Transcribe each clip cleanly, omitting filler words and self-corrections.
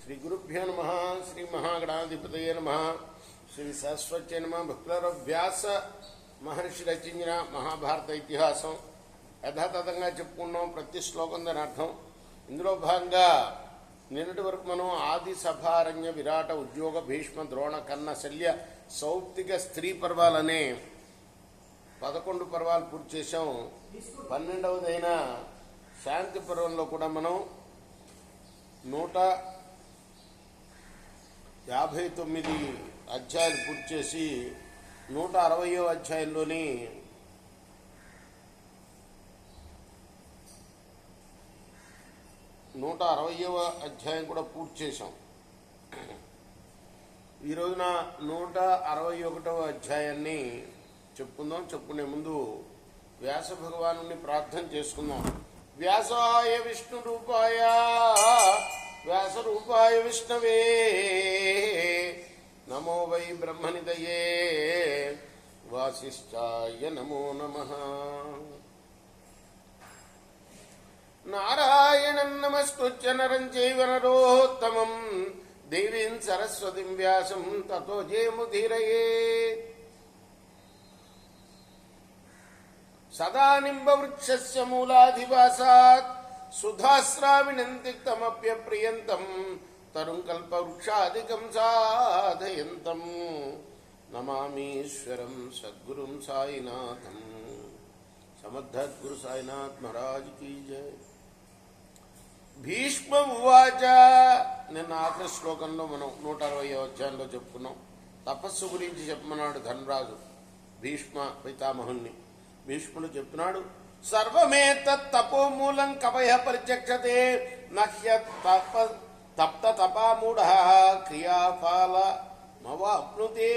శ్రీ గురుభ్యో నమః. శ్రీ మహాగణాధిపతయే నమః. శ్రీ సరస్వత్యై నమః. భక్తుల వ్యాస మహర్షి రచించిన మహాభారత ఇతిహాసం యథాతథంగా చెప్పుకున్నాం. ప్రతి శ్లోకం దాని అర్థం. ఇందులో భాగంగా నిన్నటి వరకు మనం ఆది సభారణ్య విరాట ఉద్యోగ భీష్మ ద్రోణ కన్న శల్య సౌప్తిక స్త్రీ పర్వాలనే 11 పర్వాలు పూర్తి చేశాం. 12వదైన శాంతి పర్వంలో కూడా మనం 159 అధ్యాయాలు పూర్తి చేసి 160వ అధ్యాయంలోని 160వ అధ్యాయం కూడా పూర్తి చేశాం. ఈ రోజున 161వ అధ్యాయాన్ని చెప్పుకుందాం. చెప్పుకునే ముందు వ్యాస భగవాను ప్రార్థన చేసుకుందాం. వ్యాసాయ విష్ణు రూపాయ వ్యాస రూపాయ విష్ణవే నమో వై బ్రహ్మనిదయే వాసిష్ఠాయ నమో నమః. నారాయణం నమస్కృత్య నరం చైవ నరోత్తమం దేవీం సరస్వతిం వ్యాసం తతో జయముదీరయే. సదా నింబవృక్షస్య మూలాధివాసాత్ సుధాస్రావిణం తిక్తమప్యప్రియంతం తరుం కల్పవృక్షాదికం సాధయంతం నమామీశ్వరం సద్గురుం సాయినాథం. సమర్థద్గురు సాయినాథ్ మహారాజ్ కీ జయ. భీష్మ ఉవాచ. నిన్న ఆఖరి శ్లోకంలో మనం 160వ అధ్యాయంలో చెప్పుకున్నాం. తపస్సు గురించి చెప్పమన్నాడు ధనరాజు భీష్మ పితామహుణ్ణి. భీష్ముడు చెప్తున్నాడు, సర్వమేతత్ తపోమూలం కవయ పరిచక్షతే నహ్య తప్త తపామూఢ క్రియాఫలమవాప్నుతే.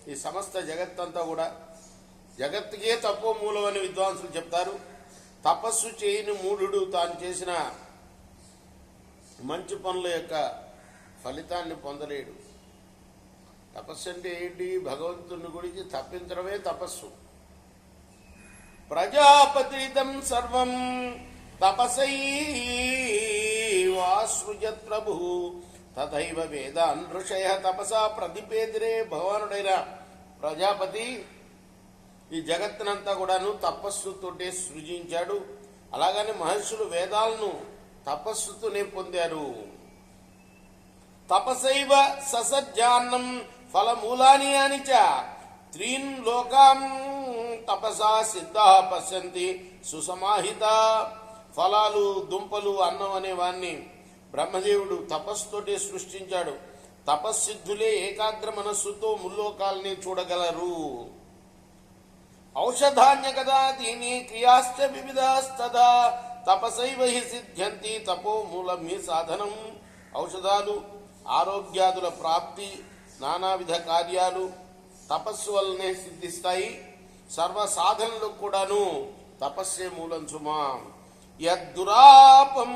ఈ సమస్త జగత్తంతా కూడా జగత్తుకే తపోమూలం అని విద్వాంసులు చెప్తారు. తపస్సు చేయని మూఢుడు తాను చేసిన మంచి పనుల యొక్క ఫలితాన్ని పొందలేడు. తపస్సు అంటే ఏంటి? భగవంతుని గురించి తప్పించడమే తపస్సు. ప్రజాపతిదం సర్వం తపసైవాసృజత్ ప్రభు తథైవ వేదాన్ ఋషయ తపసా ప్రతిపేదిరే. భగవానుడైన ప్రజాపతి ఈ జగత్తునంతా కూడాను తపస్సుతోటే సృజించాడు. అలాగని మహర్షులు వేదాలను తపస్సుతోనే పొందారు. తపసైవ ససజ్జాన్నం ఫలమూలాని అని చ త్రీన్ లోకాం తపసా సిద్ధా పశ్యంతి సుసమాహిత. ఫలాలు, దుంపలు, అన్నం అనేవాన్ని బ్రహ్మదేవుడు తపస్సుతోటే సృష్టించాడు. తపస్సిద్ధులే ఏకాగ్ర మనస్సుతో ముల్లోకాలని చూడగలరు. ఔషధాన్య కదా దీని క్రియాశ్చ వివిధాస్తదా తపసైవ హి సిద్ధ్యంతి తపో మూలం హి సాధనం. ఔషధాలు, ఆరోగ్యాదుల ప్రాప్తి, నానావిధ కార్యాలు తపస్సు వల్లనే సిద్ధిస్తాయి. సర్వ సాధనలకు కూడాను తపస్సే మూలం సుమా. యద్దురాపం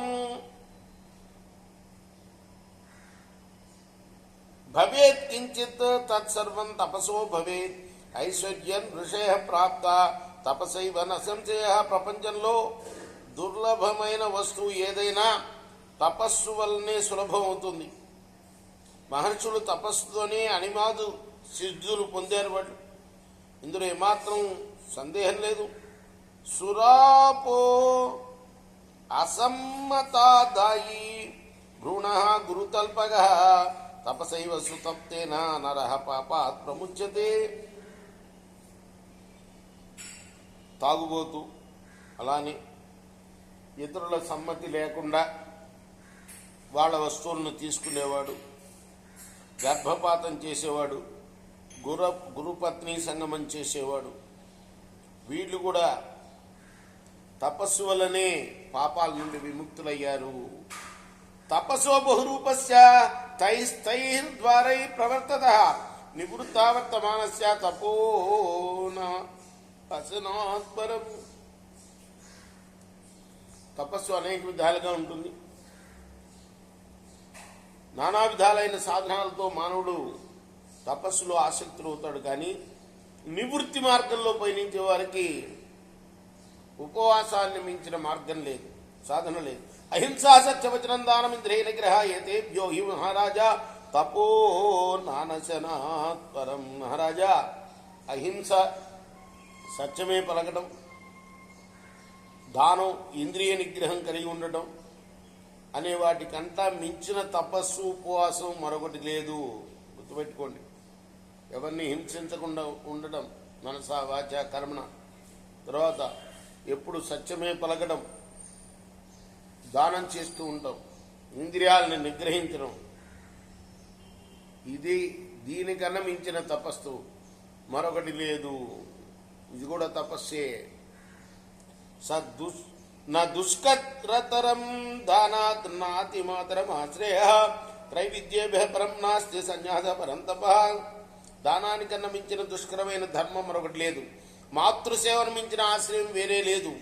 భవేత్ కించిత్ తత్సర్వం తపసో భవేత్. ఐశ్వర్యం ఋషయ ప్రాప్త తపసైవ న సంశయ. ప్రపంచంలో దుర్లభమైన వస్తువు ఏదైనా తపస్సు వల్లనే సులభం అవుతుంది. మహర్షులు తపస్సుతోనే అణిమాదు సిద్ధులు పొందారు. వాళ్ళు ఇందులో ఏమాత్రం సందేహం లేదు. సురాపో అసమ్మతాదాయి భ్రూణ గురుతల్పగ తపసైవ సుతప్తేన నరః పాపాత్ ప్రముచ్యతే. తాగుబోతు, అలానే ఇతరుల సమ్మతి లేకుండా వాళ్ళ వస్తువులను తీసుకునేవాడు, గర్భపాతం చేసేవాడు, గురుపత్ని సంగమం చేసేవాడు, వీళ్ళు కూడా తపస్సు వల్లనే పాపాల నుండి విముక్తులయ్యారు. తపస్సో బహురూపస్య తైస్తైర్ద్వారై ప్రవర్తతః నివృత్తావర్తమానస్య తపోన అసనాత్పరం. తపస్సు అనేక విధాలుగా ఉంటుంది. నానా విధాలైన సాధనాలతో మానవుడు తపస్సులో ఆసక్తులు అవుతాడు. కానీ నివృత్తి మార్గంలో పయనించే వారికి ఉపవాసాన్ని మించిన మార్గం లేదు, సాధన లేదు. అహింసా సత్యవచనం దానం ఇంద్రియ నిగ్రహ ఏతేభ్యో హి మహారాజా తపో నానశనాత్ పరం. మహారాజా, అహింస, సత్యమే పలకడం, దానం, ఇంద్రియ నిగ్రహం కలిగి ఉండటం అనే వాటికంతా మించిన తపస్సు, ఉపవాసం మరొకటి లేదు. గుర్తుపెట్టుకోండి. ఎవరిని హింసించకుండా ఉండటం మనస వాచ కర్మణ. తర్వాత ఎప్పుడు సత్యమే పలకడం, దానం చేస్తూ ఉంటాం, ఇంద్రియాలను నిగ్రహించడం. దీనికన్నా మించిన తపస్సు మరొకటి లేదు. ఇది కూడా తపస్సే. దుష్కరతరం దానాత్ నాతి మాతరం ఆశ్రయ త్రైవిద్యేభ్య పరం నాస్తి సన్యాస పరం తప. దానానికన్నా మించిన దుష్కరమైన ధర్మం మరొకటి లేదు. మాతృసేవను మించిన ఆశ్రయం వేరే లేదు.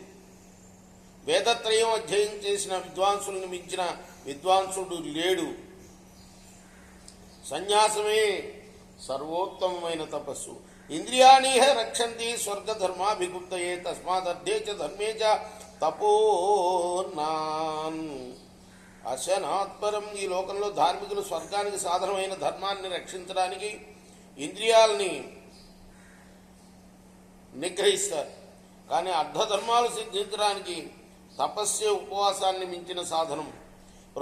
వేదత్రయం అధ్యయనం చేసిన విద్వాంసులను మించిన విద్వాంసుడు లేడు. సన్యాసమే సర్వోత్తమమైన తపస్సు. ఇంద్రియాణి రక్షంతి స్వర్గధర్మాభిగుప్తయే తస్మాదర్థే చ ధర్మే చ తపోనాన్ అశనాత్పరం. ఈ లోకంలో ధార్మికులు స్వర్గానికి సాధనమైన ధర్మాన్ని రక్షించడానికి ఇంద్రియాలని నిగ్రహిస్తారు. కానీ అర్ధధర్మాలు సిద్ధించడానికి తపస్సే ఉపవాసాన్ని మించిన సాధనం.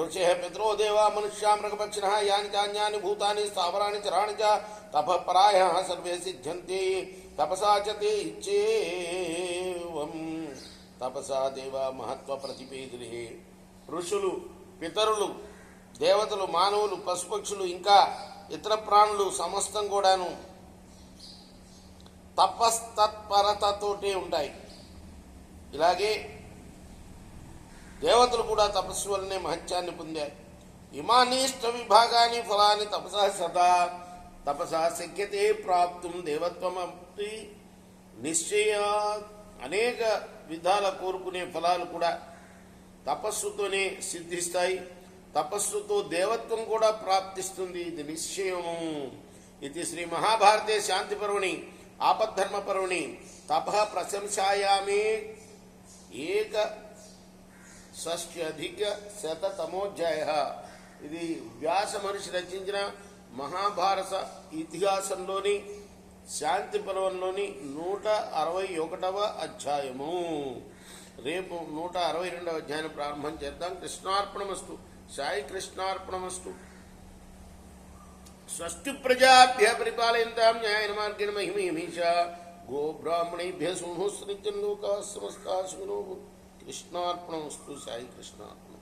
ఋషే పితరో దేవా మనుష్యా మృగపక్షిణ యాని చాన్యాని భూతాని స్థావరాని చరాణి చ తపఃపరాయ సర్వే సిద్ధ్యంతి తపసా చ తే ఇచ్చేవం తపసా దేవ మహత్వ ప్రతిపేదిని. ఋషులు, పితరులు, దేవతలు, మానవులు, పశుపక్షులు, ఇంకా ఇతర ప్రాణులు సమస్తం కూడాను తపస్తత్పరతతోటే ఉంటాయి. ఇలాగే దేవతలు కూడా తపస్సు వల్లనే మహత్యాన్ని పొందారు. ఇమానీష్ట విభాగాన్ని ఫలాన్ని తపసా సదా తపసా శక్యతే ప్రాప్తుం దేవత్వమపి నిశ్చయ. అనేక విధాల కోరుకునే ఫలాలు కూడా తపస్సుతోనే సిద్ధిస్తాయి. తపస్సుతో దేవత్వం కూడా ప్రాప్తిస్తుంది. ఇది నిశ్చయము. ఇది శ్రీ మహాభారతే శాంతి పర్వణి ఆపద్ధర్మ పర్వణి తపః ప్రశంసాయామే ఏక షష్ట్యధిక శతమోధ్యాయ. ఇది వ్యాస మహర్షి రచించిన మహాభారత ఇతిహాసంలోని శాంతి పర్వంలోని 161వ అధ్యాయము. రేపు 162వ అధ్యాయం ప్రారంభం చేద్దాం. కృష్ణార్పణమస్తు. సాయి కృష్ణార్పణమస్తు. స్వస్తి ప్రజాభ్య పరిపాలయంతాం న్యాయేన మార్గేణ మహిమహీషా గో బ్రాహ్మణేభ్య శుభోస్త్రిత్యం లోకాః సమస్తాః సుఖినో భవంతు. కృష్ణార్పణమస్తు. సాయి కృష్ణార్పణం.